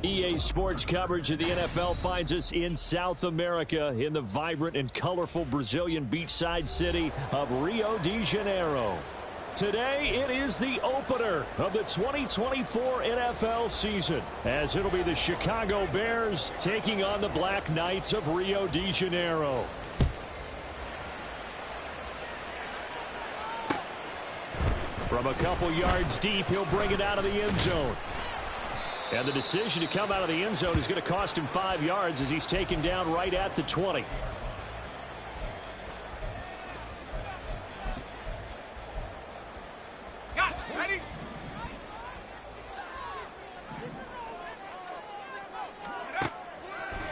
EA Sports coverage of the NFL finds us in South America in the vibrant and colorful Brazilian beachside city of Rio de Janeiro. Today, it is the opener of the 2024 NFL season, as it'll be the Chicago Bears taking on the Black Knights of Rio de Janeiro. From a couple yards deep, he'll bring it out of the end zone. And the decision to come out of the end zone is going to cost him 5 yards as he's taken down right at the 20. Ready?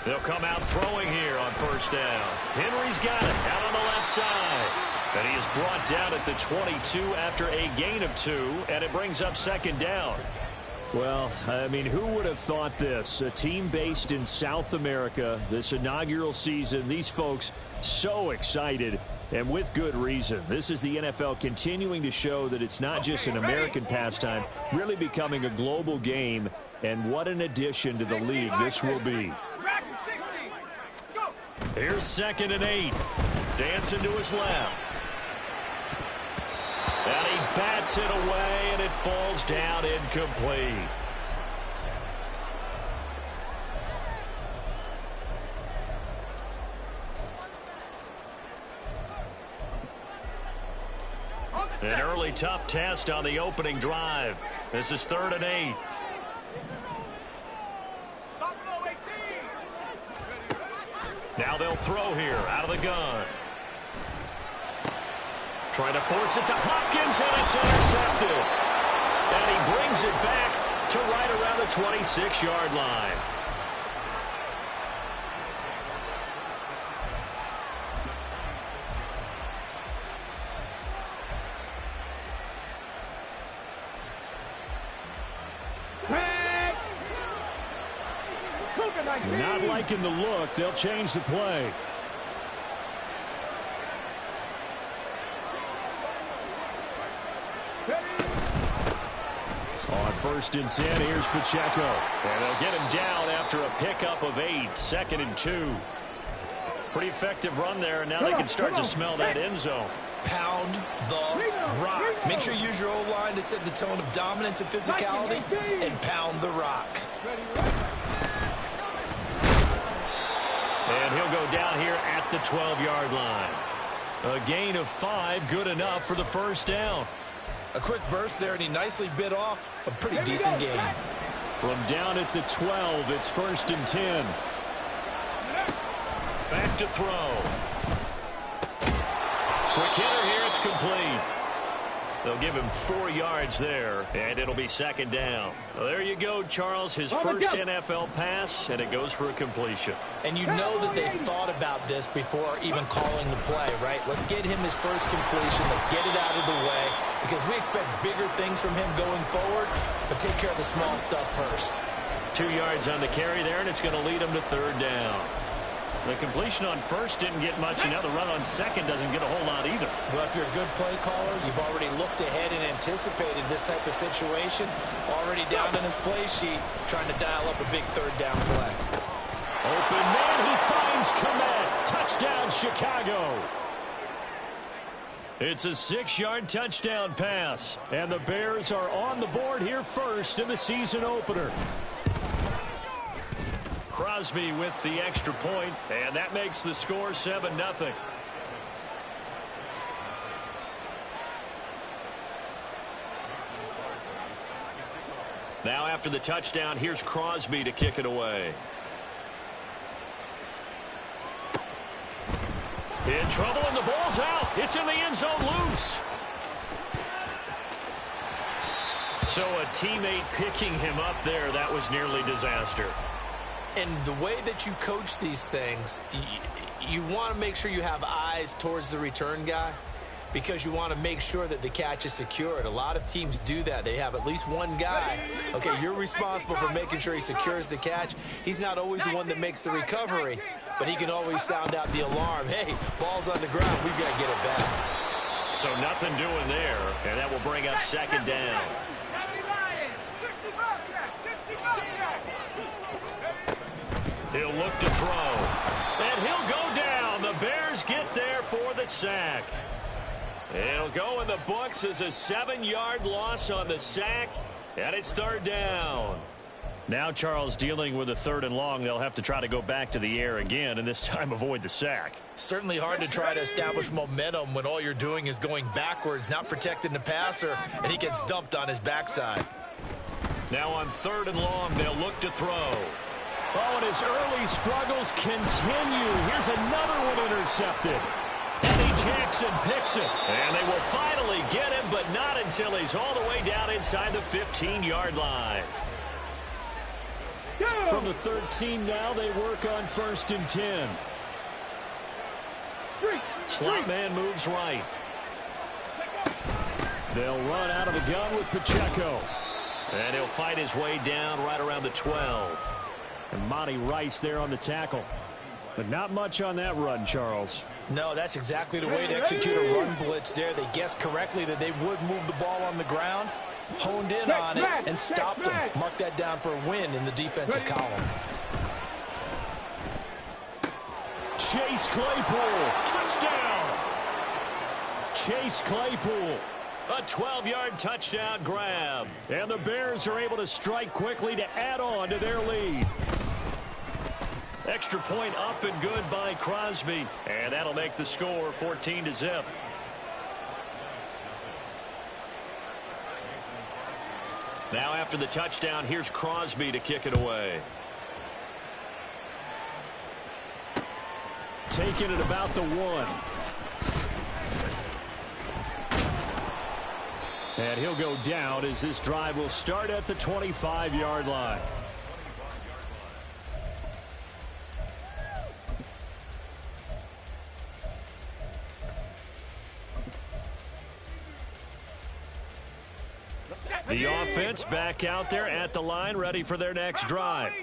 They'll come out throwing here on first down. Henry's got it out on the left side. And he is brought down at the 22 after a gain of 2, and it brings up second down. Well, I mean, who would have thought this? A team based in South America, this inaugural season, these folks so excited, and with good reason. This is the NFL continuing to show that it's not just an American pastime, really becoming a global game, and what an addition to the league this will be. Here's 2nd and 8. Dancing to his left. And he bats it away, and it falls down incomplete. An early tough test on the opening drive. This is 3rd and 8. Now they'll throw here out of the gun. Trying to force it to Hopkins, and it's intercepted. And he brings it back to right around the 26-yard line. Not liking the look. They'll change the play. On 1st and 10, here's Pacheco. And they'll get him down after a pickup of 8. 2nd and 2. Pretty effective run there, and now they can start to smell that end zone. Pound the rock. Make sure you use your O-line to set the tone of dominance and physicality, and pound the rock. And he'll go down here at the 12-yard line. A gain of 5, good enough for the first down. A quick burst there, and he nicely bit off a pretty decent gain. From down at the 12, it's 1st and 10. Back to throw. Quick hitter here, it's complete. They'll give him 4 yards there, and it'll be 2nd down. Well, there you go, Charles, his first NFL pass, and it goes for a completion. And you know that they thought about this before even calling the play, right? Let's get him his first completion. Let's get it out of the way, because we expect bigger things from him going forward, but take care of the small stuff first. 2 yards on the carry there, and it's going to lead him to 3rd down. The completion on first didn't get much, and now the run on second doesn't get a whole lot either. Well, if you're a good play caller, you've already looked ahead and anticipated this type of situation. Already down in his play sheet, trying to dial up a big 3rd down play. Open man, he finds Komet. Touchdown, Chicago. It's a 6-yard touchdown pass, and the Bears are on the board here first in the season opener. Crosby with the extra point, and that makes the score 7-0. Now after the touchdown, here's Crosby to kick it away. In trouble, and the ball's out. It's in the end zone loose. So a teammate picking him up there, that was nearly disaster. And the way that you coach these things, you want to make sure you have eyes towards the return guy, because you want to make sure that the catch is secured. A lot of teams do that. They have at least one guy. Okay, you're responsible for making sure he secures the catch. He's not always the one that makes the recovery, but he can always sound out the alarm. Hey, ball's on the ground. We've got to get it back. So nothing doing there, and that will bring up 2nd down. He'll look to throw. And he'll go down. The Bears get there for the sack. It'll go in the books as a 7-yard loss on the sack, and it's third down. Now Charles dealing with a 3rd and long. They'll have to try to go back to the air again, and this time avoid the sack. Certainly hard to try to establish momentum when all you're doing is going backwards, not protecting the passer, and he gets dumped on his backside. Now on 3rd and long, they'll look to throw. Oh, and his early struggles continue. Here's another one intercepted. Eddie Jackson picks it. And they will finally get him, but not until he's all the way down inside the 15-yard line. From the 13 now, they work on 1st and 10. Slot man moves right. They'll run out of the gun with Pacheco. And he'll fight his way down right around the 12. And Monty Rice there on the tackle. But not much on that run, Charles. No, that's exactly the way to execute a run blitz there. They guessed correctly that they would move the ball on the ground, honed in on it, and stopped them. Mark that down for a win in the defense's column. Chase Claypool, touchdown! Chase Claypool, a 12-yard touchdown grab. And the Bears are able to strike quickly to add on to their lead. Extra point up and good by Crosby. And that'll make the score 14-0. Now after the touchdown, here's Crosby to kick it away. Taking it about the 1. And he'll go down as this drive will start at the 25-yard line. The offense back out there at the line, ready for their next drive.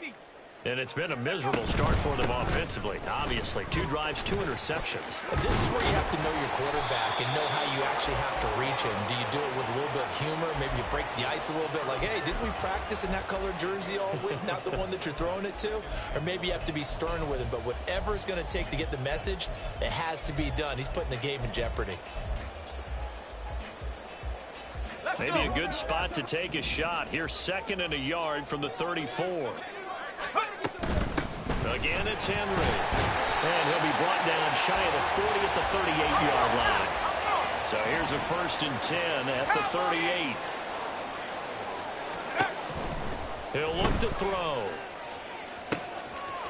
And it's been a miserable start for them offensively. Obviously, 2 drives, 2 interceptions. And this is where you have to know your quarterback and know how you actually have to reach him. Do you do it with a little bit of humor? Maybe you break the ice a little bit like, hey, didn't we practice in that colored jersey all week, not the one that you're throwing it to? Or maybe you have to be stern with him. But whatever it's going to take to get the message, it has to be done. He's putting the game in jeopardy. Maybe a good spot to take a shot. Here's 2nd and a yard from the 34. Again, it's Henry. And he'll be brought down shy of the 40 at the 38-yard line. So here's a 1st and 10 at the 38. He'll look to throw.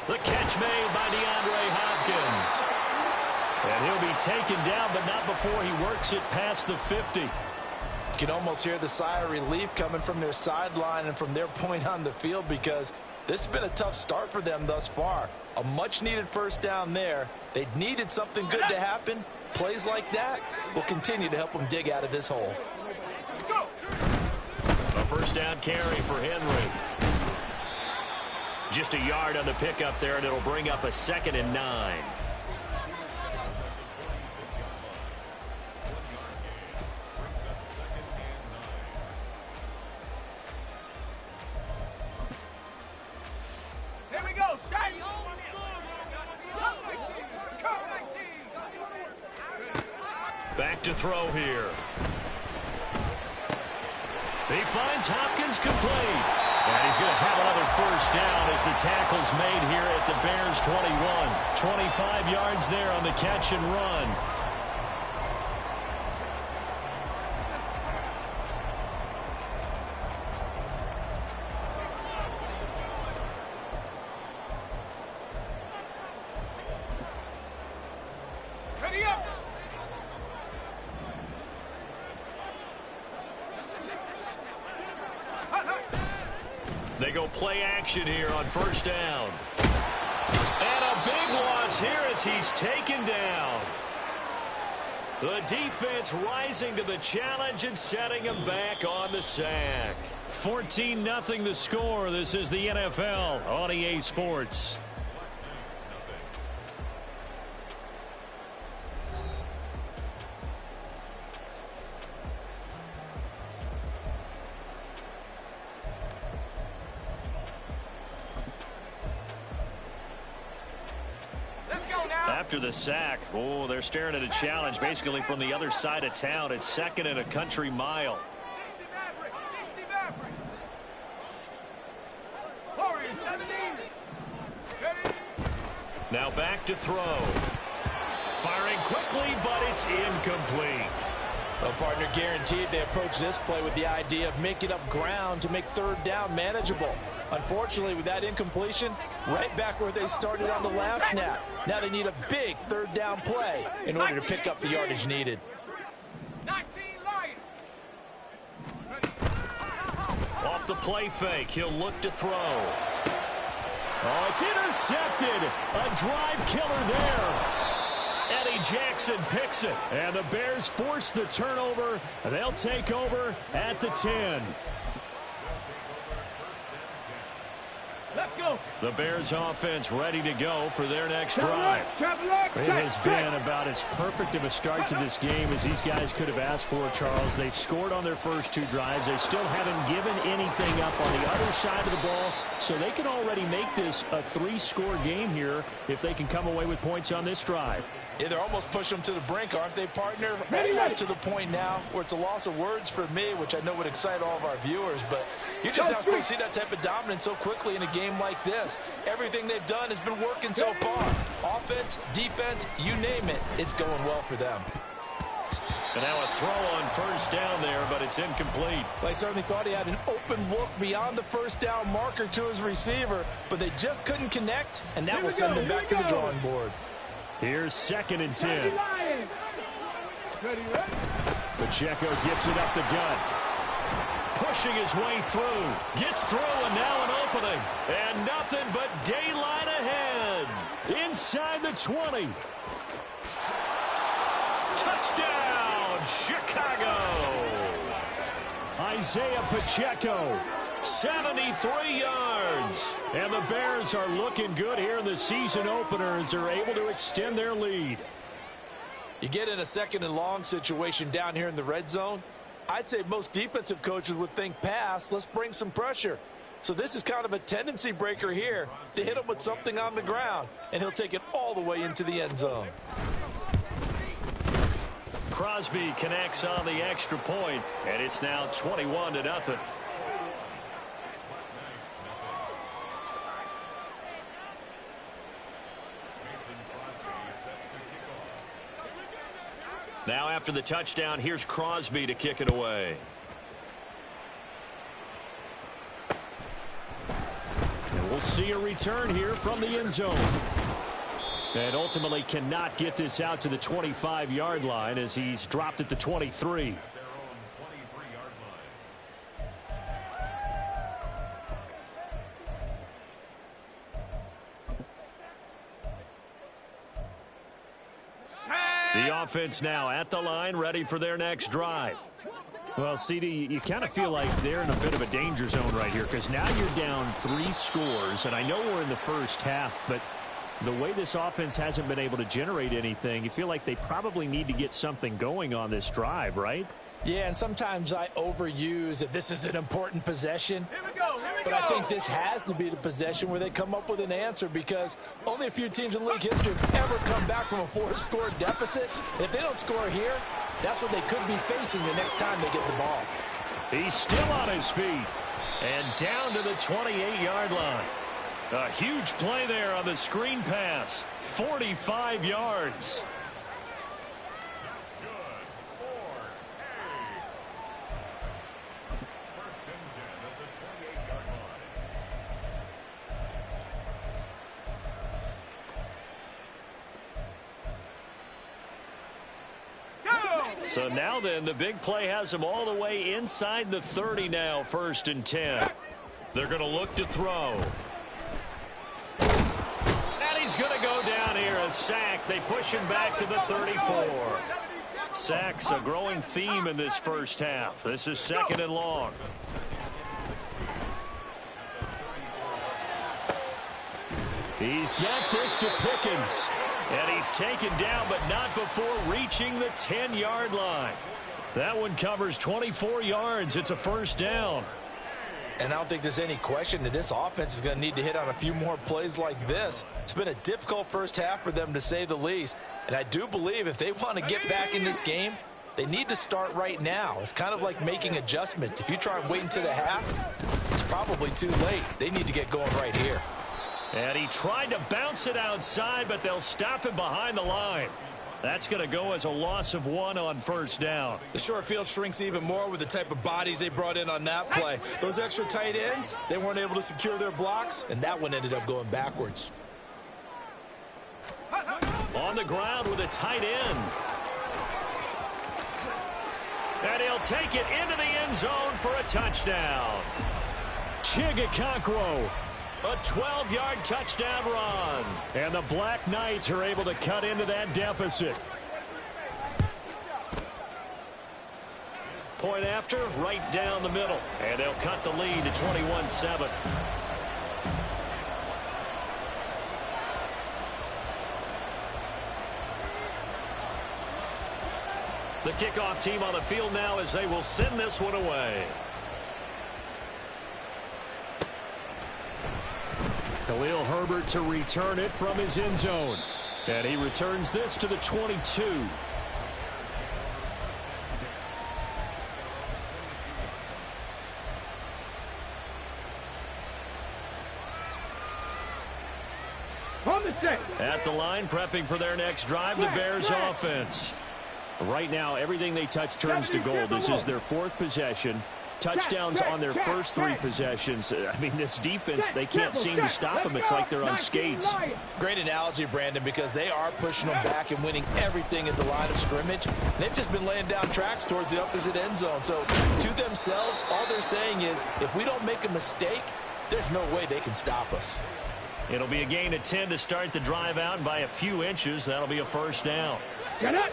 The catch made by DeAndre Hopkins. And he'll be taken down, but not before he works it past the 50. You can almost hear the sigh of relief coming from their sideline and from their point on the field, because this has been a tough start for them thus far. A much-needed 1st down there. They needed something good to happen. Plays like that will continue to help them dig out of this hole. A 1st down carry for Henry. Just a yard on the pickup there, and it'll bring up a 2nd and 9. Back to throw here. He finds Hopkins complete. And he's going to have another 1st down as the tackle's made here at the Bears 21. 25 yards there on the catch and run. They go play action here on 1st down. And a big loss here as he's taken down. The defense rising to the challenge and setting him back on the sack. 14-0 the score. This is the NFL on EA Sports. after the sack. Oh, they're staring at a challenge basically from the other side of town. It's second and a country mile. Now back to throw. Firing quickly, but it's incomplete. Well, partner, guaranteed they approach this play with the idea of making up ground to make third down manageable. Unfortunately, with that incompletion, right back where they started on the last snap. Now they need a big third down play in order to pick up the yardage needed. Off the play fake, he'll look to throw. Oh, it's intercepted. A drive killer there. Eddie Jackson picks it. And the Bears force the turnover. They'll take over at the 10. Let's go. The Bears offense ready to go for their next drive. It has been about as perfect of a start to this game as these guys could have asked for, Charles. They've scored on their first two drives. They still haven't given anything up on the other side of the ball, so they can already make this a 3-score game here if they can come away with points on this drive. Yeah, they're almost pushing them to the brink, aren't they, partner? Almost to the point now where it's a loss of words for me, which I know would excite all of our viewers, but you're just not supposed to see that type of dominance so quickly in a game like this. Everything they've done has been working so far. Offense, defense, you name it, it's going well for them. And now a throw on first down there, but it's incomplete. Well, I certainly thought he had an open look beyond the first down marker to his receiver, but they just couldn't connect, and that will send them back to the drawing board. Here's 2nd and 10. Pacheco gets it up the gut. Pushing his way through. Gets through, and now an opening. And nothing but daylight ahead. Inside the 20. Touchdown, Chicago. Isaiah Pacheco. 73 yards. And the Bears are looking good here in the season opener as they're able to extend their lead. You get in a 2nd and long situation down here in the red zone. I'd say most defensive coaches would think pass. Let's bring some pressure. So this is kind of a tendency breaker here to hit him with something on the ground. And he'll take it all the way into the end zone. Crosby connects on the extra point, and it's now 21-0. Now after the touchdown, here's Crosby to kick it away. And we'll see a return here from the end zone. And ultimately cannot get this out to the 25-yard line as he's dropped at the 23. The offense now at the line, ready for their next drive. Well, CD, you kind of feel like they're in a bit of a danger zone right here because now you're down 3 scores, and I know we're in the first half, but the way this offense hasn't been able to generate anything, you feel like they probably need to get something going on this drive, right? Yeah, and sometimes I overuse that this is an important possession. But I think this has to be the possession where they come up with an answer because only a few teams in league history have ever come back from a 4-score deficit. If they don't score here, that's what they could be facing the next time they get the ball. He's still on his feet and down to the 28-yard line. A huge play there on the screen pass. 45 yards. So now then, the big play has them all the way inside the 30 now, 1st and 10. They're going to look to throw. And he's going to go down here, a sack. They push him back to the 34. Sacks, a growing theme in this first half. This is 2nd and long. He's got this to Pickens. And he's taken down, but not before reaching the 10-yard line. That one covers 24 yards. It's a 1st down. And I don't think there's any question that this offense is going to need to hit on a few more plays like this. It's been a difficult first half for them, to say the least. And I do believe if they want to get back in this game, they need to start right now. It's kind of like making adjustments. If you try and wait until the half, it's probably too late. They need to get going right here. And he tried to bounce it outside, but they'll stop him behind the line. That's going to go as a loss of 1 on first down. The short field shrinks even more with the type of bodies they brought in on that play. Those extra tight ends, they weren't able to secure their blocks, and that one ended up going backwards. On the ground with a tight end. And he'll take it into the end zone for a touchdown. Chigakakro. A 12-yard touchdown run. And the Black Knights are able to cut into that deficit. Point after, right down the middle. And they'll cut the lead to 21-7. The kickoff team on the field now as they will send this one away. Khalil Herbert to return it from his end zone. And he returns this to the 22. At the line, prepping for their next drive, the Bears offense. Right now, everything they touch turns to gold. This is their 4th possession. Touchdowns on their first 3 possessions. I mean, this defense, they can't seem to stop them. It's like they're on skates. Great analogy, Brandon, because they are pushing them back and winning everything at the line of scrimmage. They've just been laying down tracks towards the opposite end zone. So, to themselves, all they're saying is, if we don't make a mistake, there's no way they can stop us. It'll be a gain of 10 to start the drive out by a few inches. That'll be a first down. Get it!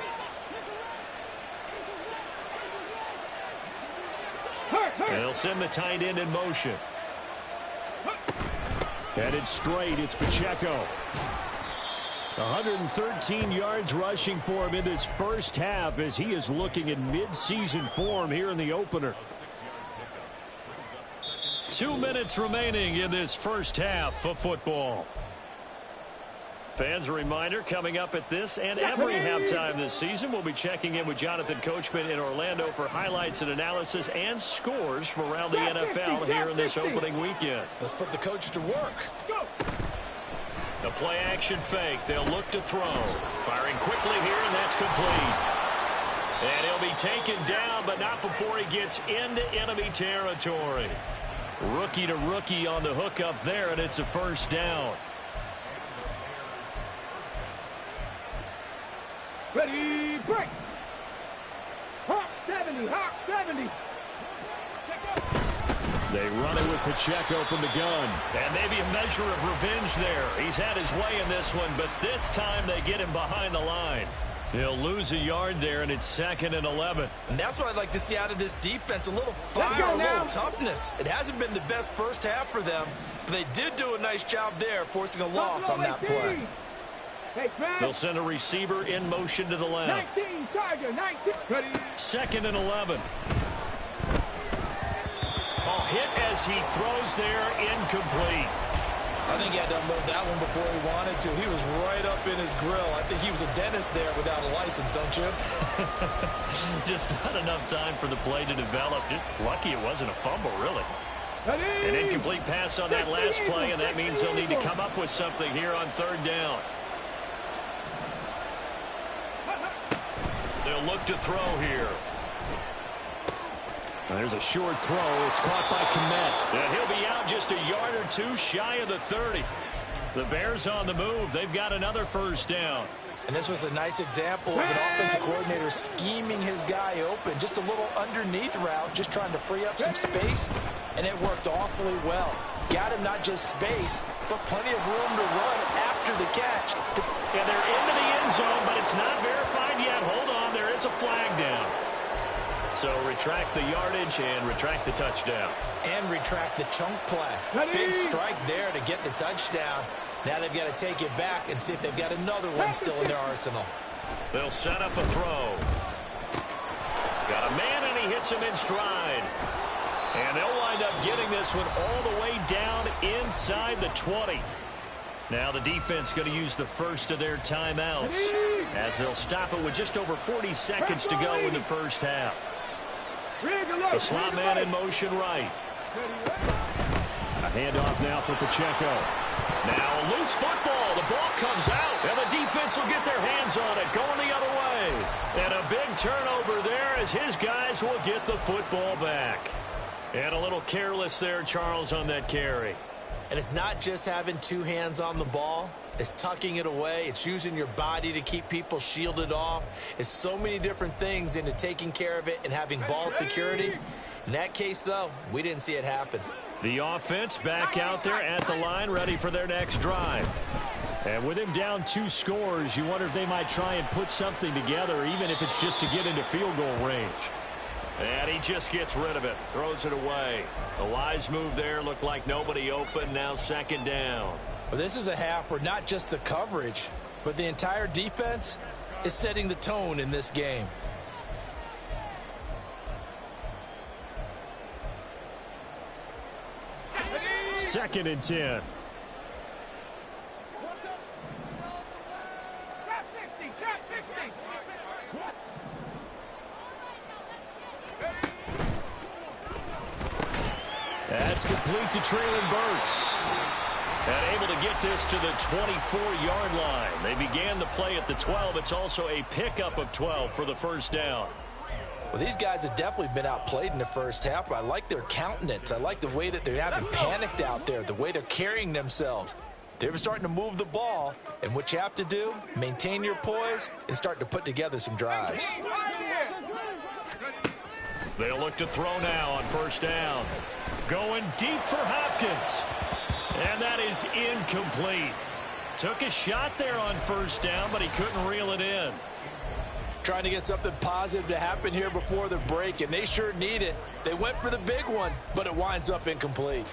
And they'll send the tight end in motion. Headed straight, it's Pacheco. 113 yards rushing for him in this first half as he is looking in mid-season form here in the opener. 2 minutes remaining in this first half of football. Fans, a reminder, coming up at this and every halftime this season, we'll be checking in with Jonathan Coachman in Orlando for highlights and analysis and scores from around the NFL here in this opening weekend. Let's put the coach to work. The play action fake. They'll look to throw. Firing quickly here, and that's complete. And he'll be taken down, but not before he gets into enemy territory. Rookie to rookie on the hook up there, and it's a first down. Ready, break! Hawk 70, Hawk 70! They run it with Pacheco from the gun. And maybe a measure of revenge there. He's had his way in this one, but this time they get him behind the line. He'll lose a yard there, and it's 2nd and 11. And that's what I'd like to see out of this defense, a little fire, a little toughness. It hasn't been the best first half for them, but they did do a nice job there, forcing a loss on that play. They'll send a receiver in motion to the left. 19, Tiger, 19. Ready. 2nd and 11. Oh, hit as he throws there, incomplete. I think he had to unload that one before he wanted to. He was right up in his grill. I think he was a dentist there without a license, don't you? Just not enough time for the play to develop. Just lucky it wasn't a fumble, really. An incomplete pass on that last play, and that means they'll need to come up with something here on 3rd down. They'll look to throw here. There's a short throw. It's caught by Kmet. And he'll be out just a yard or 2 shy of the 30. The Bears on the move. They've got another first down. And this was a nice example of an offensive coordinator scheming his guy open. Just a little underneath route, just trying to free up some space. And it worked awfully well. Got him not just space, but plenty of room to run after the catch. And they're into the end zone, but it's not verified yet. Hold on, there is a flag down. So retract the yardage and retract the touchdown. And retract the chunk play. Big strike there to get the touchdown. Now they've got to take it back and see if they've got another one still in their arsenal. They'll set up a throw. Got a man, and he hits him in stride. And they'll wind up getting this one all the way down inside the 20. Now the defense going to use the first of their timeouts as they'll stop it with just over 40 seconds to go in the first half. The slot man in motion right. A handoff now for Pacheco. Now a loose football. The ball comes out, and the defense will get their hands on it, going the other way. And a big turnover there as his guys will get the football back. And a little careless there, Charles, on that carry. And it's not just having two hands on the ball. It's tucking it away. It's using your body to keep people shielded off. It's so many different things into taking care of it and having ball security. In that case, though, we didn't see it happen. The offense back out there at the line, ready for their next drive. And with him down 2 scores, you wonder if they might try and put something together, even if it's just to get into field goal range. And he just gets rid of it, throws it away. The wise move there, looked like nobody open, now second down. Well, this is a half where not just the coverage, but the entire defense is setting the tone in this game. Second and 10. Trap 60. That's complete to Traylon Burks. And able to get this to the 24-yard line. They began the play at the 12. It's also a pickup of 12 for the first down. Well, these guys have definitely been outplayed in the first half. I like their countenance. I like the way that they haven't panicked out there, the way they're carrying themselves. They're starting to move the ball, and what you have to do, maintain your poise and start to put together some drives. They'll look to throw now on first down. Going deep for Hopkins. And that is incomplete. Took a shot there on first down, but he couldn't reel it in. Trying to get something positive to happen here before the break, and they sure need it. They went for the big one, but it winds up incomplete.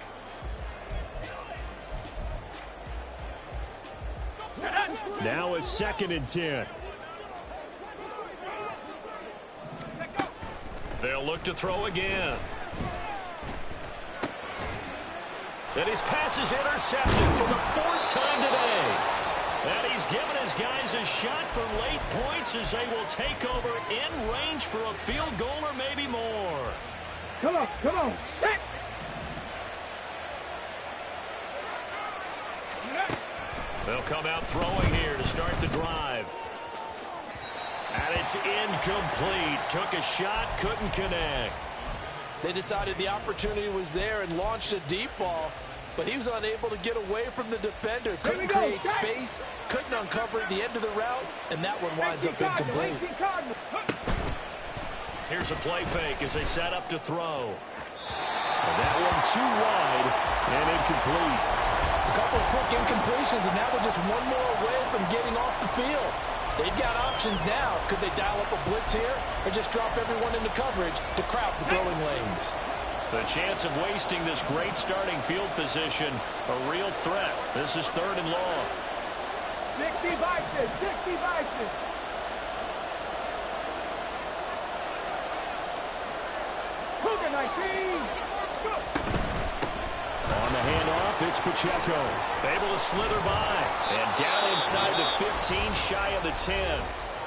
Now a second and 10. They'll look to throw again. And his pass is intercepted for the 4th time today. And he's given his guys a shot for late points as they will take over in range for a field goal or maybe more. Come on, come on. They'll come out throwing here to start the drive. And it's incomplete. Took a shot, couldn't connect. They decided the opportunity was there and launched a deep ball, but he was unable to get away from the defender. Couldn't create space, couldn't uncover the end of the route, and that one winds up incomplete. Here's a play fake as they set up to throw. And that one too wide and incomplete. A couple of quick incompletions, and now they're just one more away from getting off the field. They've got options now. Could they dial up a blitz here or just drop everyone into coverage to crowd the throwing lanes? The chance of wasting this great starting field position, a real threat. This is 3rd and long. 60 vices, 60 vices. Cougar 19. On the handoff, it's Pacheco. Able to slither by. And down inside the 15, shy of the 10.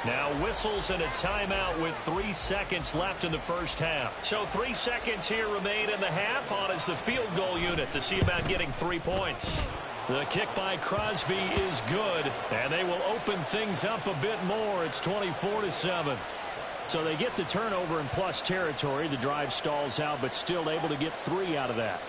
Now whistles and a timeout with 3 seconds left in the first half. So 3 seconds here remain in the half on as the field goal unit to see about getting 3 points. The kick by Crosby is good, and they will open things up a bit more. It's 24-7. So they get the turnover in plus territory. The drive stalls out, but still able to get 3 out of that.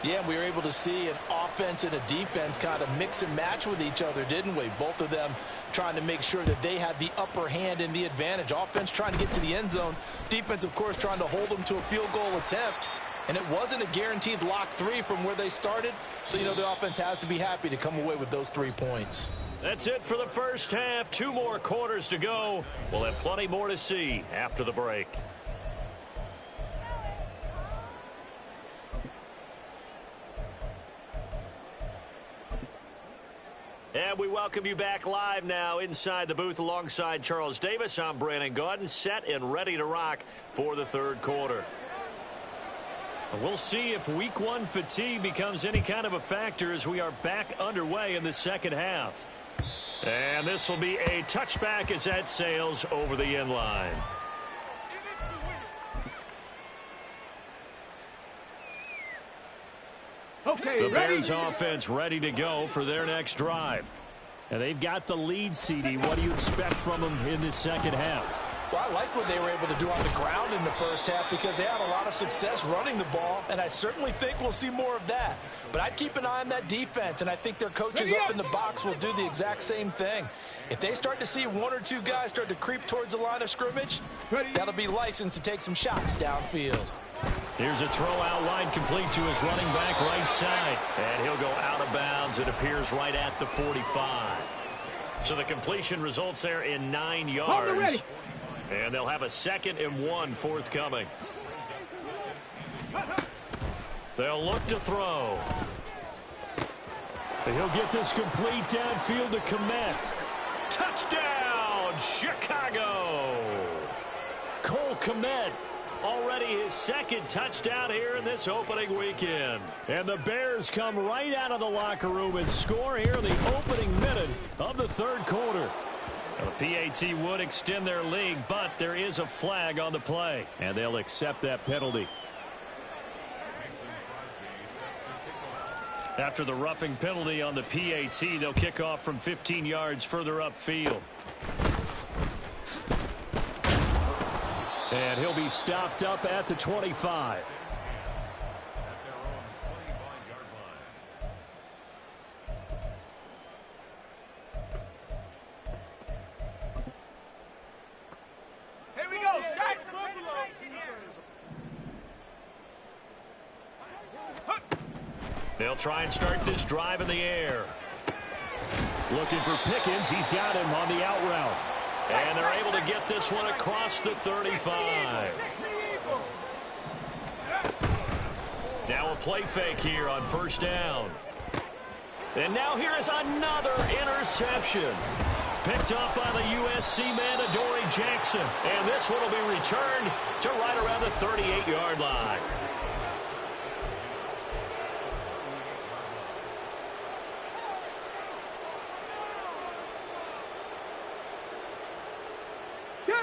Yeah, we were able to see an offense and a defense kind of mix and match with each other, didn't we? Both of them trying to make sure that they had the upper hand and the advantage. Offense trying to get to the end zone. Defense, of course, trying to hold them to a field goal attempt. And it wasn't a guaranteed lock 3 from where they started. So, you know, the offense has to be happy to come away with those 3 points. That's it for the first half. 2 more quarters to go. We'll have plenty more to see after the break. And we welcome you back live now inside the booth alongside Charles Davis. I'm Brandon Gaudin, set and ready to rock for the 3rd quarter. We'll see if week one fatigue becomes any kind of a factor as we are back underway in the second half. And this will be a touchback as that sails over the end line. Okay, the Bears offense ready to go for their next drive. And they've got the lead, CD. What do you expect from them in this second half? Well, I like what they were able to do on the ground in the first half because they had a lot of success running the ball, and I certainly think we'll see more of that. But I'd keep an eye on that defense, and I think their coaches up in the box will do the exact same thing. If they start to see one or two guys start to creep towards the line of scrimmage, that'll be licensed to take some shots downfield. Here's a throw out wide, complete to his running back right side. And he'll go out of bounds. It appears right at the 45. So the completion results there in 9 yards. And they'll have a 2nd and 1 forthcoming. They'll look to throw. And he'll get this complete downfield to Kmet. Touchdown, Chicago! Cole Kmet. Already his 2nd touchdown here in this opening weekend. And the Bears come right out of the locker room and score here in the opening minute of the 3rd quarter. Now, the PAT would extend their lead, but there is a flag on the play, and they'll accept that penalty. After the roughing penalty on the PAT, they'll kick off from 15 yards further upfield. And he'll be stopped up at the 25. Here we go. Shot. They'll try and start this drive in the air. Looking for Pickens. He's got him on the out route. And they're able to get this one across the 35. Now a play fake here on 1st down. And now here is another interception. Picked up by the USC man, Adoree Jackson. And this one will be returned to right around the 38-yard line.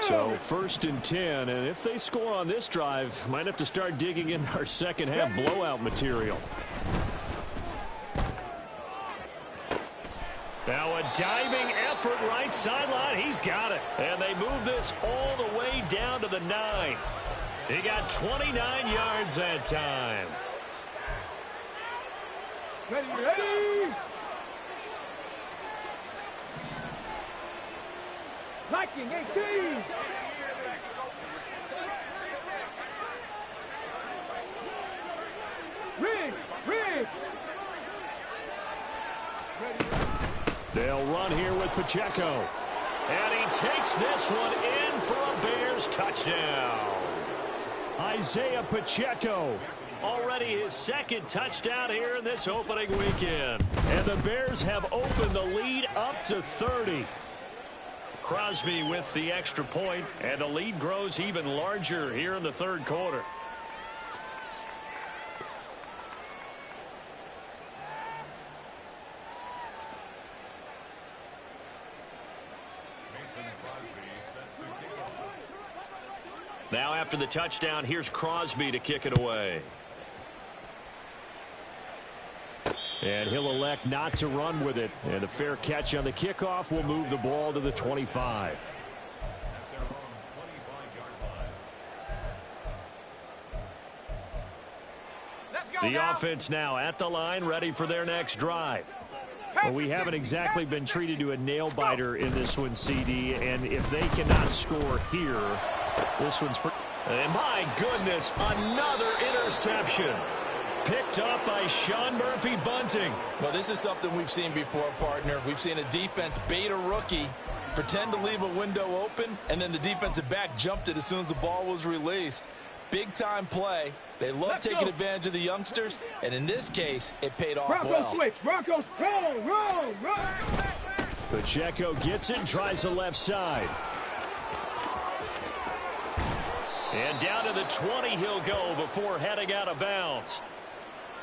So 1st and 10, and if they score on this drive, might have to start digging in our second half blowout material. Now a diving effort right sideline. He's got it. And they move this all the way down to the 9. He got 29 yards that time. Ready. Liking 18. Rig. They'll run here with Pacheco. And he takes this one in for a Bears touchdown. Isaiah Pacheco. Already his 2nd touchdown here in this opening weekend. And the Bears have opened the lead up to 30. Crosby with the extra point, and the lead grows even larger here in the 3rd quarter. Now after the touchdown, here's Crosby to kick it away. And he'll elect not to run with it. And a fair catch on the kickoff will move the ball to the 25. The offense now at the line, ready for their next drive. Well, we haven't exactly been treated to a nail-biter in this one, CD. And if they cannot score here, this one's... And my goodness, another interception. Picked up by Sean Murphy-Bunting. Well, this is something we've seen before, partner. We've seen a defense bait a rookie, pretend to leave a window open, and then the defensive back jumped it as soon as the ball was released. Big-time play. They love taking advantage of the youngsters, and in this case, it paid off well. Switch. Broncos, roll. Pacheco gets it and tries the left side. And down to the 20 he'll go before heading out of bounds.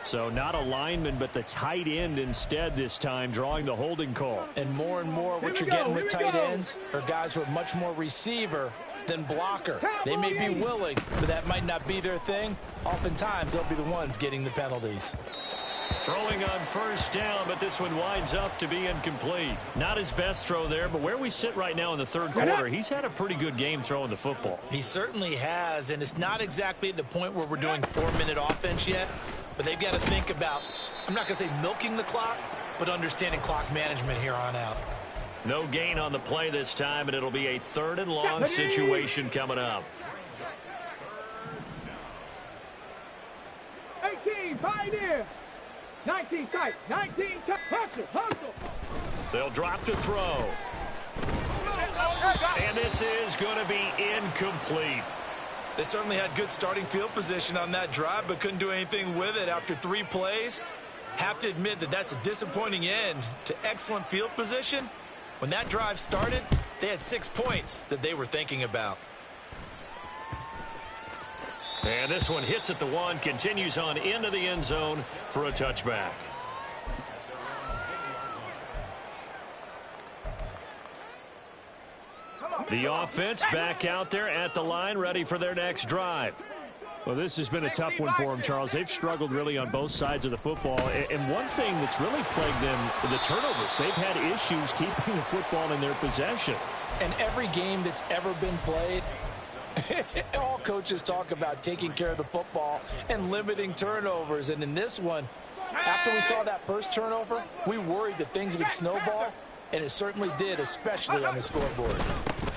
So not a lineman, but the tight end instead this time, drawing the holding call. And more what you're getting with tight ends are guys who are much more receiver than blocker. They may be willing, but that might not be their thing. Oftentimes, they'll be the ones getting the penalties. Throwing on first down, but this one winds up to be incomplete. Not his best throw there, but where we sit right now in the third quarter, he's had a pretty good game throwing the football. He certainly has, and it's not exactly at the point where we're doing 4-minute offense yet, but they've got to think about, I'm not going to say milking the clock, but understanding clock management here on out. No gain on the play this time, and it'll be a 3rd and long situation coming up. 18, pioneer. 19 tight, 19 tight, hustle. They'll drop to throw. And this is going to be incomplete. They certainly had good starting field position on that drive, but couldn't do anything with it after 3 plays. Have to admit that that's a disappointing end to excellent field position. When that drive started, they had 6 points that they were thinking about. And this one hits at the 1, continues on into the end zone for a touchback. The offense back out there at the line, ready for their next drive. Well, this has been a tough one for them, Charles. They've struggled really on both sides of the football. And one thing that's really plagued them, the turnovers. They've had issues keeping the football in their possession. And every game that's ever been played, all coaches talk about taking care of the football and limiting turnovers. And in this one, after we saw that first turnover, we worried that things would snowball, and it certainly did, especially on the scoreboard.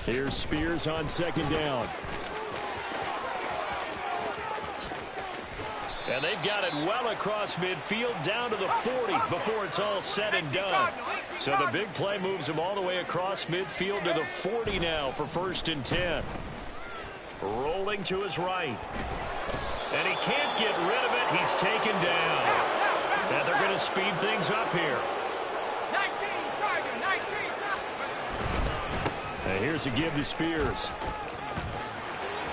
Here's Spears on 2nd down. And they've got it well across midfield down to the 40 before it's all said and done. So the big play moves him all the way across midfield to the 40 now for 1st and 10. Rolling to his right. And he can't get rid of it. He's taken down. And they're going to speed things up here. 19, Tiger, 19. And here's a give to Spears.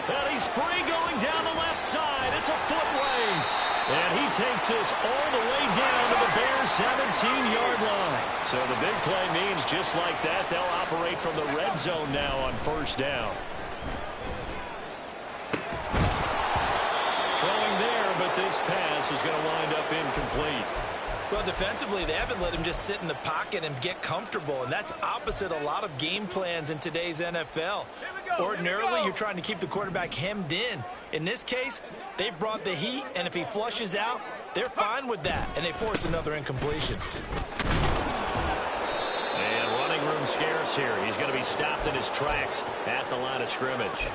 And he's free going down the left side. It's a foot race. And he takes this all the way down to the Bears' 17-yard line. So the big play means just like that, they'll operate from the red zone now on 1st down. Throwing there, but this pass is going to wind up incomplete. Well, defensively, they haven't let him just sit in the pocket and get comfortable, and that's opposite a lot of game plans in today's NFL. Ordinarily, you're trying to keep the quarterback hemmed in. In this case, they brought the heat, and if he flushes out, they're fine with that, and they force another incompletion. And running room scarce here. He's going to be stopped in his tracks at the line of scrimmage.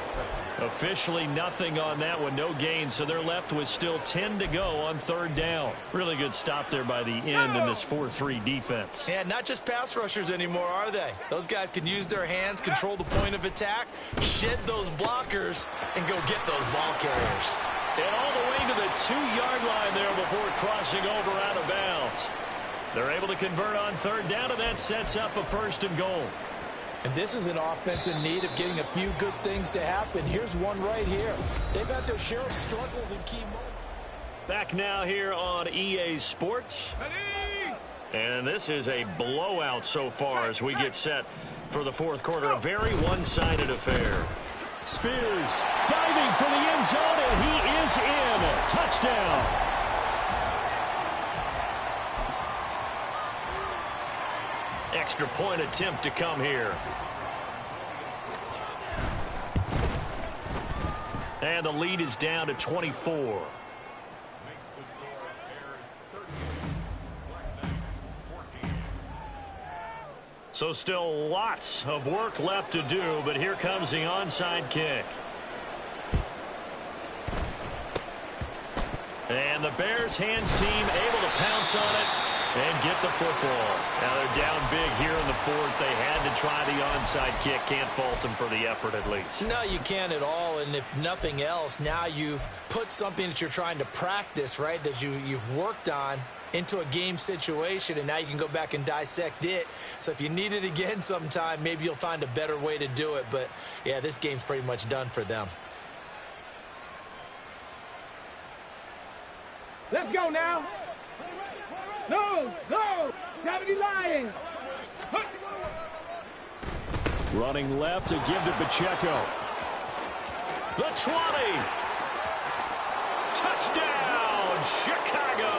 Officially nothing on that one, no gain, so they're left with still 10 to go on 3rd down. Really good stop there by the end in this 4-3 defense. And not just pass rushers anymore, are they? Those guys can use their hands, control the point of attack, shed those blockers, and go get those ball carriers. And all the way to the 2-yard line there before crossing over out of bounds. They're able to convert on 3rd down, and that sets up a 1st and goal. And this is an offense in need of getting a few good things to happen. Here's one right here. They've had their share of struggles in key moments. Back now here on EA Sports. And this is a blowout so far as we get set for the 4th quarter. A very one-sided affair. Spears diving for the end zone, and he is in. Touchdown. Extra point attempt to come here. And the lead is down to 24. So still lots of work left to do, but here comes the onside kick. And the Bears hands team able to pounce on it and get the football. Now they're down big here in the 4th. They had to try the onside kick. Can't fault them for the effort at least. No, you can't at all. And if nothing else, now you've put something that you're trying to practice, right, that you've worked on into a game situation, and now you can go back and dissect it. So if you need it again sometime, maybe you'll find a better way to do it. But, yeah, this game's pretty much done for them. Let's go now. No, no. 70 Lions. Running left to give to Pacheco. The 20. Touchdown, Chicago.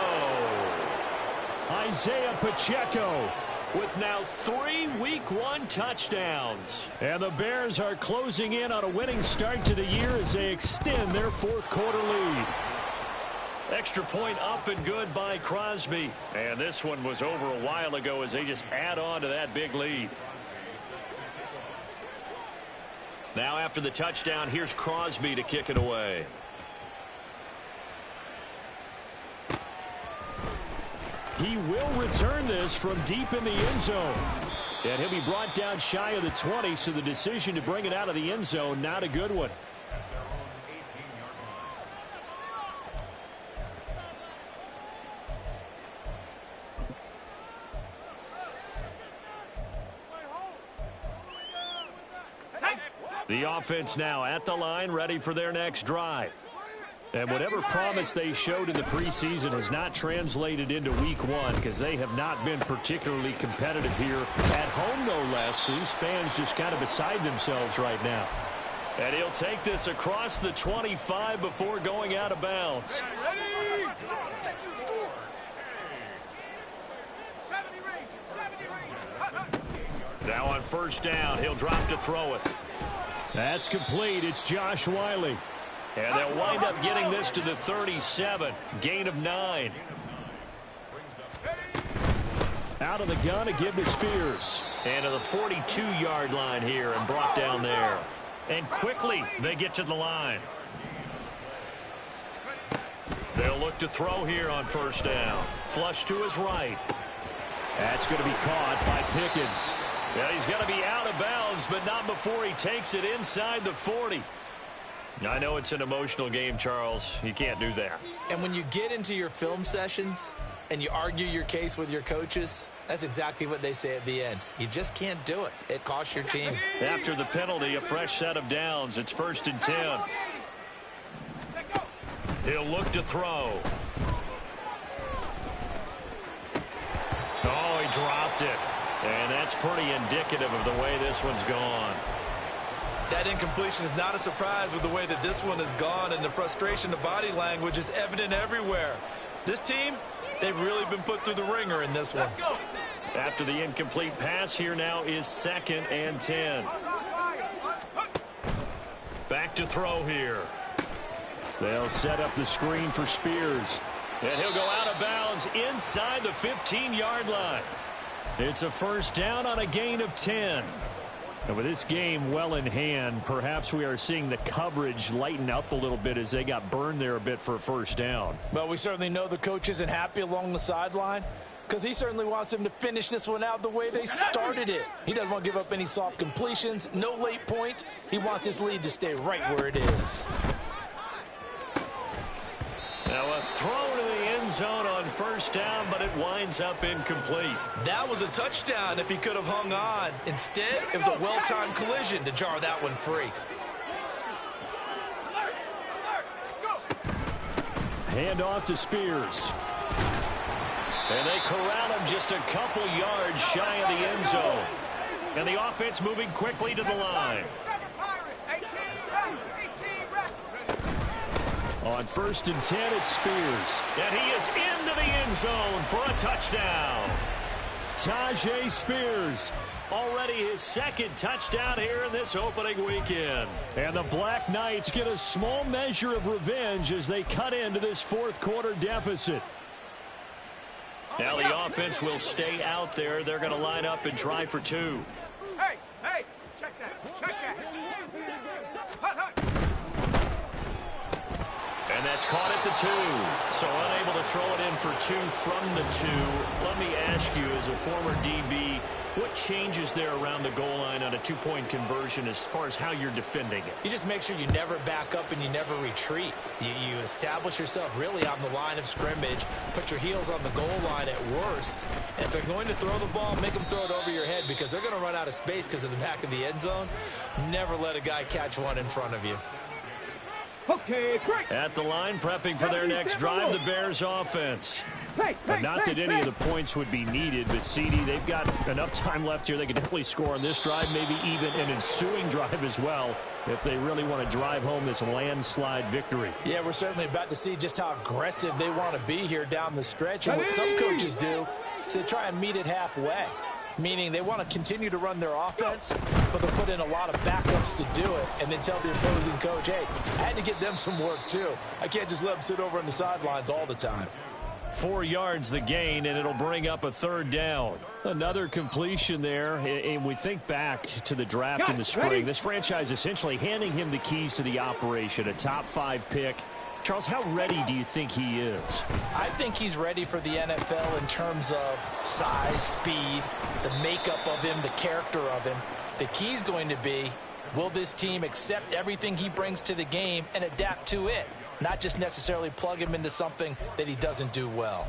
Isaiah Pacheco with now 3 Week 1 touchdowns. And the Bears are closing in on a winning start to the year as they extend their fourth quarter lead. Extra point up and good by Crosby. And this one was over a while ago as they just add on to that big lead. Now after the touchdown, here's Crosby to kick it away. He will return this from deep in the end zone. And he'll be brought down shy of the 20, so the decision to bring it out of the end zone, not a good one. The offense now at the line, ready for their next drive. And whatever promise they showed in the preseason has not translated into Week 1 because they have not been particularly competitive here at home, no less. These fans just kind of beside themselves right now. And he'll take this across the 25 before going out of bounds. Now on first down, he'll drop to throw it. That's complete. It's Josh Wiley. And they'll wind up getting this to the 37. Gain of 9. Out of the gun to give to Spears. And to the 42-yard line here and brought down there. And quickly they get to the line. They'll look to throw here on first down. Flush to his right. That's going to be caught by Pickens. Yeah, he's going to be out of bounds, but not before he takes it inside the 40. I know it's an emotional game, Charles. You can't do that. And when you get into your film sessions and you argue your case with your coaches, that's exactly what they say at the end. You just can't do it. It costs your team. After the penalty, a fresh set of downs. It's 1st and 10. He'll look to throw. Oh, he dropped it. And that's pretty indicative of the way this one's gone. That incompletion is not a surprise with the way that this one has gone, and the frustration, the body language is evident everywhere. This team, they've really been put through the ringer in this one. After the incomplete pass, here now is 2nd and 10. Back to throw here. They'll set up the screen for Spears. And he'll go out of bounds inside the 15-yard line. It's a first down on a gain of 10. And with this game well in hand, perhaps we are seeing the coverage lighten up a little bit as they got burned there a bit for a first down. Well, we certainly know the coach isn't happy along the sideline because he certainly wants them to finish this one out the way they started it. He doesn't want to give up any soft completions, no late points. He wants his lead to stay right where it is. Now a throw to the end zone on first down, but it winds up incomplete. That was a touchdown if he could have hung on. Instead, it was a well-timed collision to jar that one free. Hand off to Spears. And they corral him just a couple yards shy of the end zone. And the offense moving quickly to the line. On 1st and 10, it's Spears. And he is into the end zone for a touchdown. Tajay Spears, already his 2nd touchdown here in this opening weekend. And the Black Knights get a small measure of revenge as they cut into this fourth quarter deficit. Now the offense will stay out there. They're going to line up and try for 2. Hey, check that, check that. Hut, hut. And that's caught at the 2. So unable to throw it in for 2 from the 2. Let me ask you, as a former DB, what changes there around the goal line on a 2-point conversion as far as how you're defending it? You just make sure you never back up and you never retreat. You establish yourself really on the line of scrimmage, put your heels on the goal line at worst. And if they're going to throw the ball, make them throw it over your head because they're going to run out of space because of the back of the end zone. Never let a guy catch one in front of you. Okay, great. At the line, prepping for their next drive, the Bears offense. But not that any of the points would be needed, but CD, they've got enough time left here. They can definitely score on this drive, maybe even an ensuing drive as well, if they really want to drive home this landslide victory. Yeah, we're certainly about to see just how aggressive they want to be here down the stretch. And what some coaches do is they try and meet it halfway, meaning they want to continue to run their offense, but they'll put in a lot of backups to do it and then tell the opposing coach, hey, I had to get them some work too. I can't just let them sit over on the sidelines all the time. 4 yards the gain, and it'll bring up a third down. Another completion there, and we think back to the draft in the spring. This franchise essentially handing him the keys to the operation, a top 5 pick. Charles, how ready do you think he is? I think he's ready for the NFL in terms of size, speed, the makeup of him, the character of him. The key's going to be, will this team accept everything he brings to the game and adapt to it? Not just necessarily plug him into something that he doesn't do well.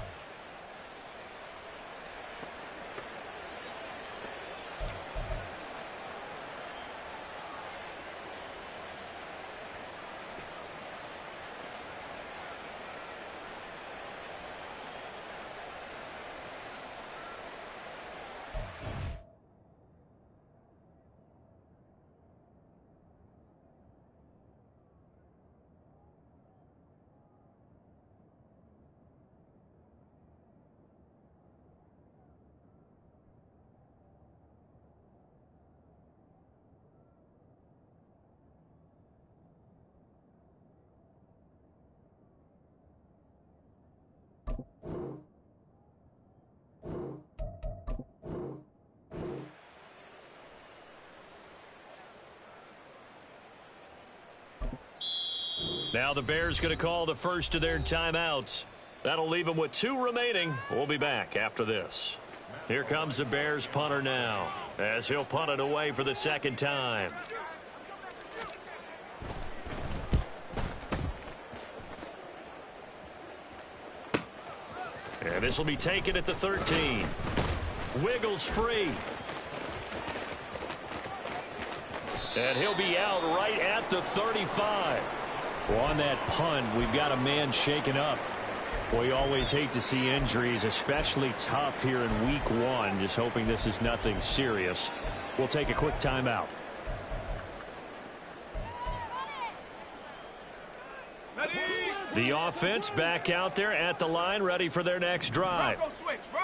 Now the Bears going to call the first of their timeouts. That'll leave them with 2 remaining. We'll be back after this. Here comes the Bears punter now, as he'll punt it away for the second time. And this will be taken at the 13. Wiggles free. And he'll be out right at the 35. Well, on that punt, we've got a man shaken up. We always hate to see injuries, especially tough here in week 1. Just hoping this is nothing serious. We'll take a quick timeout. The offense back out there at the line, ready for their next drive.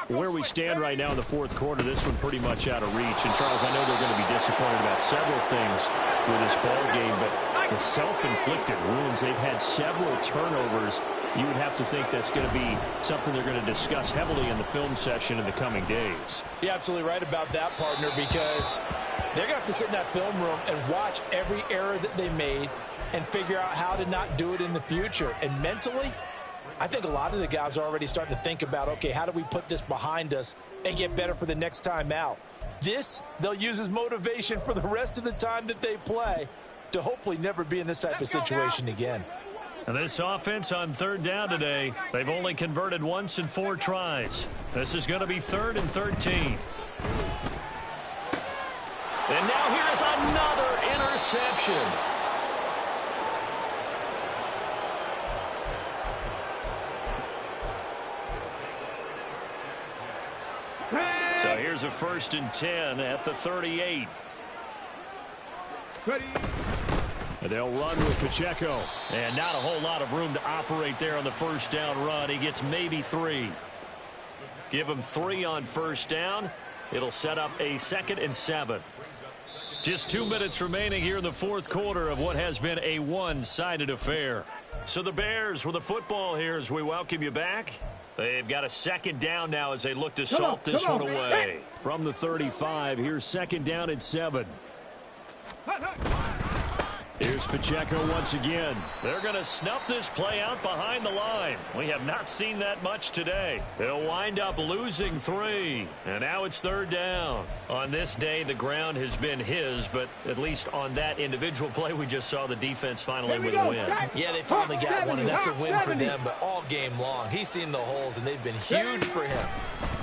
Where we stand right now in the fourth quarter, this one pretty much out of reach. And, Charles, I know they're going to be disappointed about several things with this ball game, but the self-inflicted wounds, they've had several turnovers. You would have to think that's going to be something they're going to discuss heavily in the film session in the coming days. You're absolutely right about that, partner, because they're going to have to sit in that film room and watch every error that they made and figure out how to not do it in the future. And mentally, I think a lot of the guys are already starting to think about, okay, how do we put this behind us and get better for the next time out? This, they'll use as motivation for the rest of the time that they play to hopefully never be in this type of situation again. And this offense on third down today, they've only converted once in 4 tries. This is going to be 3rd and 13. And now here is another interception. So here's a 1st and 10 at the 38. Ready. And they'll run with Pacheco. And not a whole lot of room to operate there on the first down run. He gets maybe 3. Give him 3 on first down. It'll set up a 2nd and 7. Just 2 minutes remaining here in the fourth quarter of what has been a one-sided affair. So the Bears with the football here as we welcome you back. They've got a 2nd down now as they look to salt this one away. From the 35, here's 2nd down and 7. Here's Pacheco once again. They're going to snuff this play out behind the line. We have not seen that much today. They'll wind up losing 3. And now it's 3rd down. On this day, the ground has been his, but at least on that individual play, we just saw the defense finally with a win. Yeah, they finally got one, and that's a win for them, but all game long, he's seen the holes, and they've been huge for him.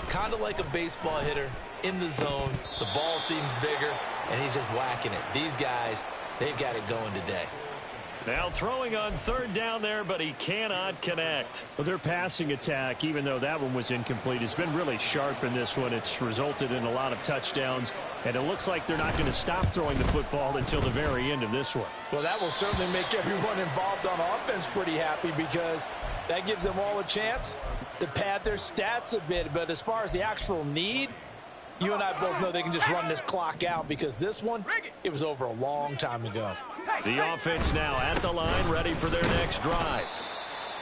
Kind of like a baseball hitter in the zone. The ball seems bigger, and he's just whacking it. These guys, they've got it going today. Now throwing on third down there, but he cannot connect. Well, their passing attack, even though that one was incomplete, has been really sharp in this one. It's resulted in a lot of touchdowns, and it looks like they're not going to stop throwing the football until the very end of this one. Well, that will certainly make everyone involved on offense pretty happy because that gives them all a chance to pad their stats a bit. But as far as the actual need, you and I both know they can just run this clock out because this one, it was over a long time ago. The offense now at the line, ready for their next drive.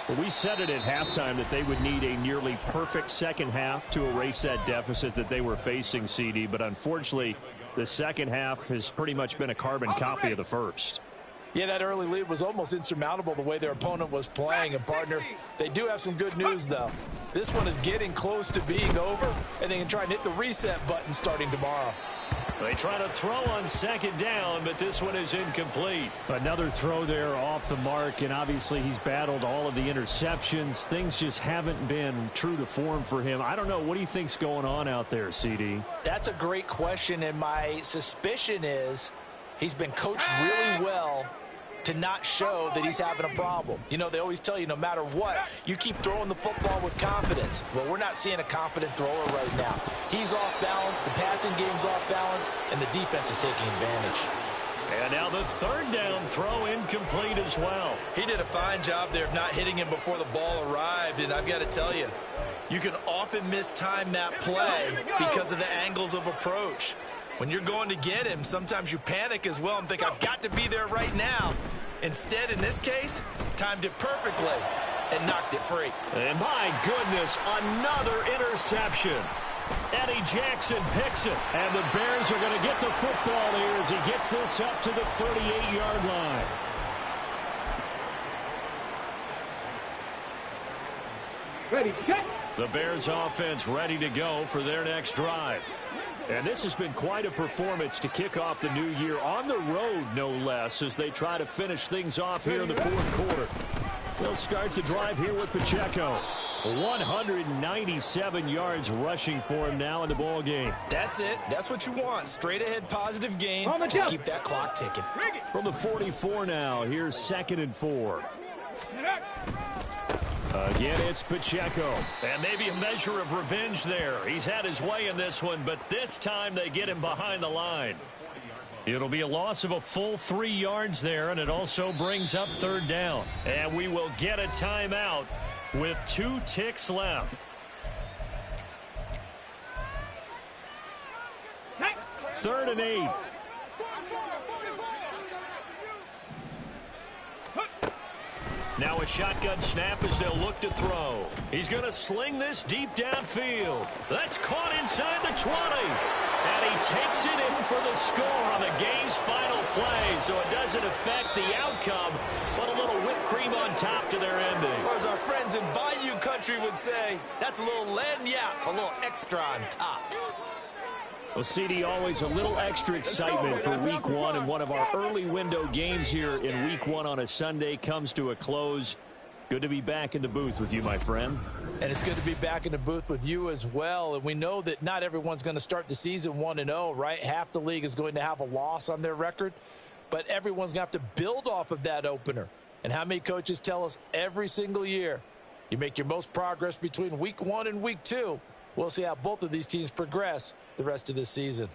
Well, we said it at halftime that they would need a nearly perfect second half to erase that deficit that they were facing, CD. But unfortunately, the second half has pretty much been a carbon copy of the first. Yeah, that early lead was almost insurmountable the way their opponent was playing. And, partner, they do have some good news, though. This one is getting close to being over, and they can try and hit the reset button starting tomorrow. They try to throw on second down, but this one is incomplete. Another throw there off the mark, and obviously he's battled all of the interceptions. Things just haven't been true to form for him. I don't know. What do you think's going on out there, CD? That's a great question, and my suspicion is he's been coached really well to not show that he's having a problem. You know, they always tell you no matter what, you keep throwing the football with confidence. Well, we're not seeing a confident thrower right now. He's off balance, the passing game's off balance, and the defense is taking advantage. And now the third down throw incomplete as well. He did a fine job there of not hitting him before the ball arrived, and I've got to tell you, you can often mistime that play because of the angles of approach. When you're going to get him, sometimes you panic as well and think, I've got to be there right now. Instead, in this case, timed it perfectly and knocked it free. And my goodness, another interception. Eddie Jackson picks it. And the Bears are going to get the football here as he gets this up to the 38-yard line. Ready, check. The Bears offense ready to go for their next drive. And this has been quite a performance to kick off the new year on the road, no less, as they try to finish things off here in the fourth quarter. They'll start the drive here with Pacheco. 197 yards rushing for him now in the ball game. That's it. That's what you want. Straight ahead positive game. Just keep that clock ticking. From the 44 now, here's 2nd and 4. Again, it's Pacheco. And maybe a measure of revenge there. He's had his way in this one, but this time they get him behind the line. It'll be a loss of a full 3 yards there, and it also brings up third down. And we will get a timeout with 2 ticks left. 3rd and 8. Now a shotgun snap as they'll look to throw. He's going to sling this deep downfield. That's caught inside the 20. And he takes it in for the score on the game's final play, so it doesn't affect the outcome, but a little whipped cream on top to their ending. Or as our friends in Bayou Country would say, that's a little lagniappe, a little extra on top. Well, CD, always a little extra excitement for Week 1, and one of our early window games here in Week 1 on a Sunday comes to a close. Good to be back in the booth with you, my friend. And it's good to be back in the booth with you as well. And we know that not everyone's going to start the season 1-0, right? Half the league is going to have a loss on their record, but everyone's going to have to build off of that opener. And how many coaches tell us every single year, you make your most progress between Week 1 and Week 2. We'll see how both of these teams progress the rest of this season.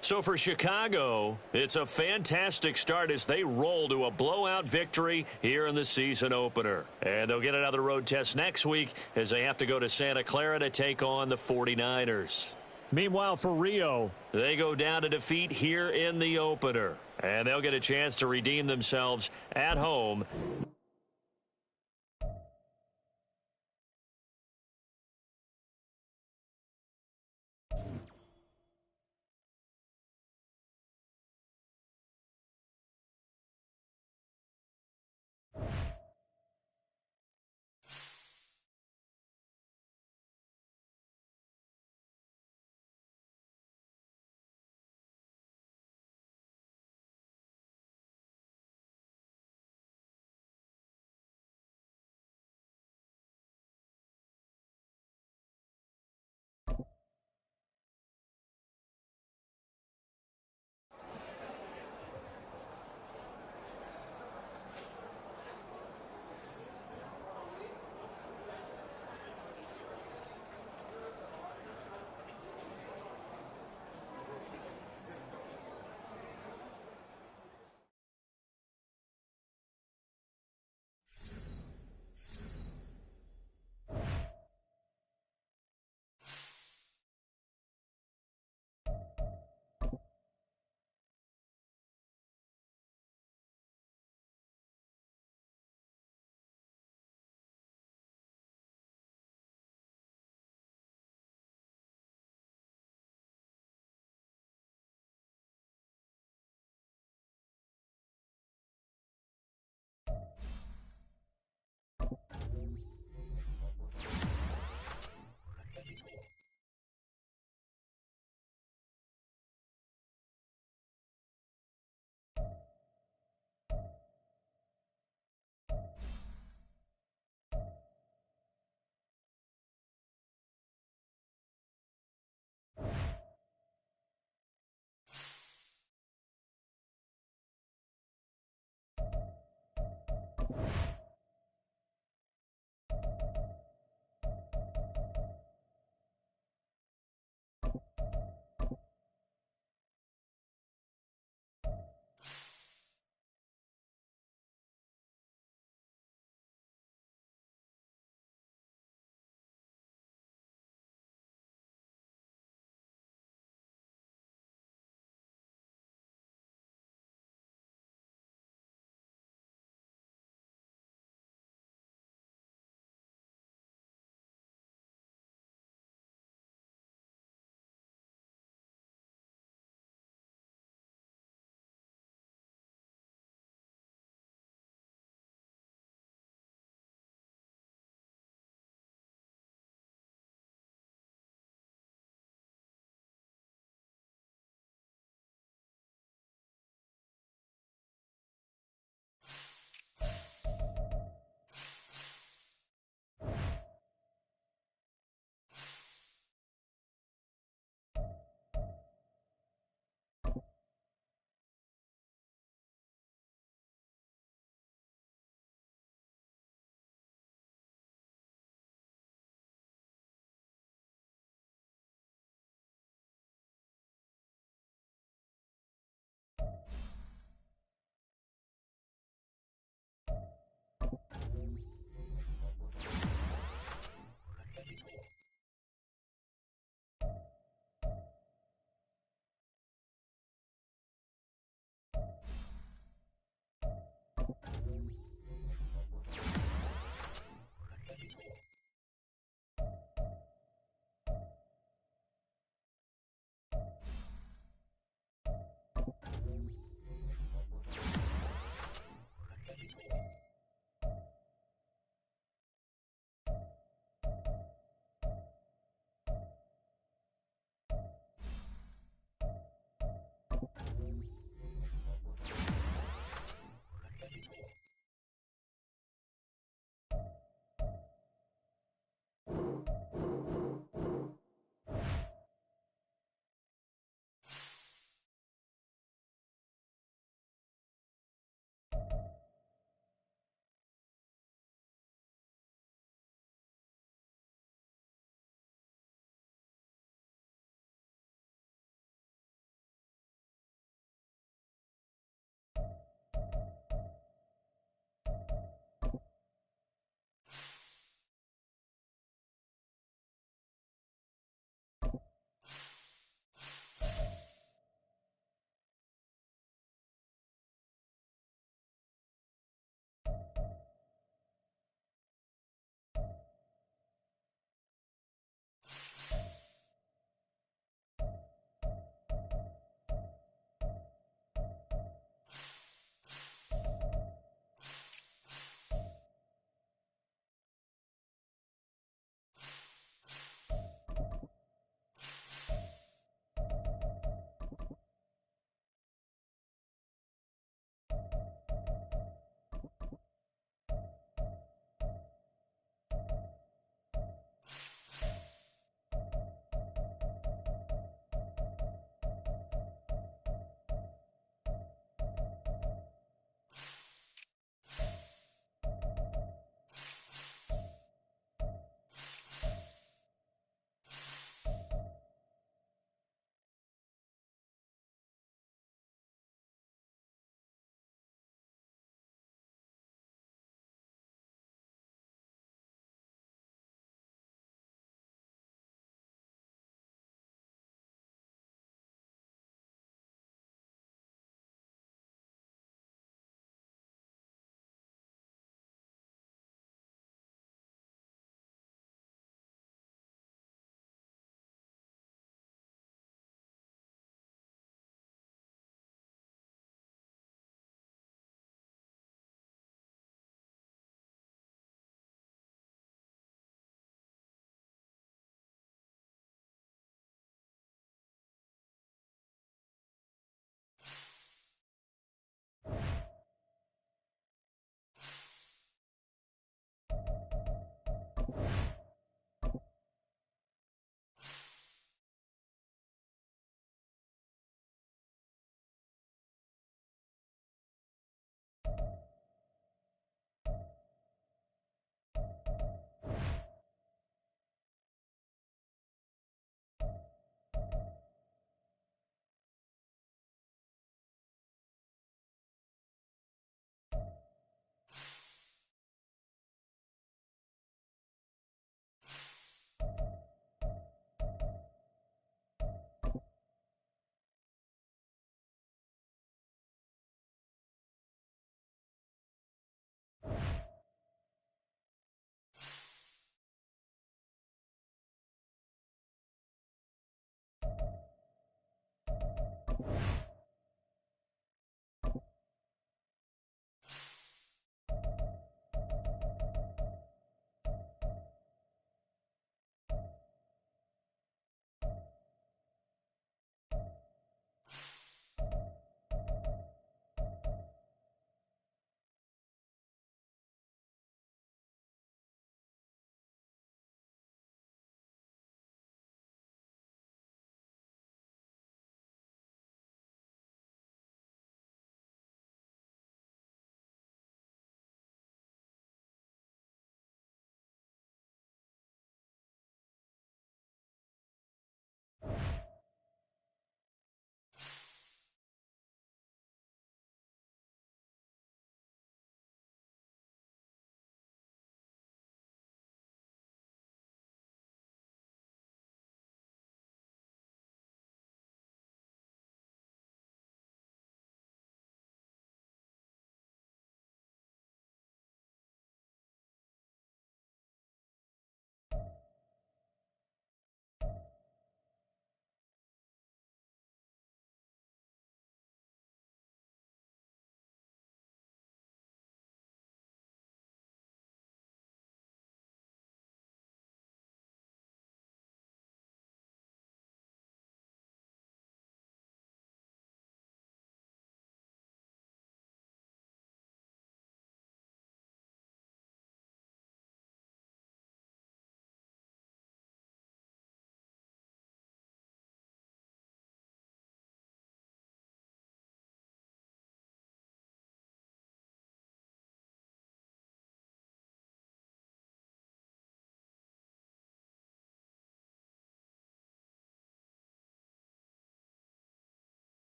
So for Chicago, it's a fantastic start as they roll to a blowout victory here in the season opener. And they'll get another road test next week as they have to go to Santa Clara to take on the 49ers. Meanwhile, for Rio, they go down to defeat here in the opener. And they'll get a chance to redeem themselves at home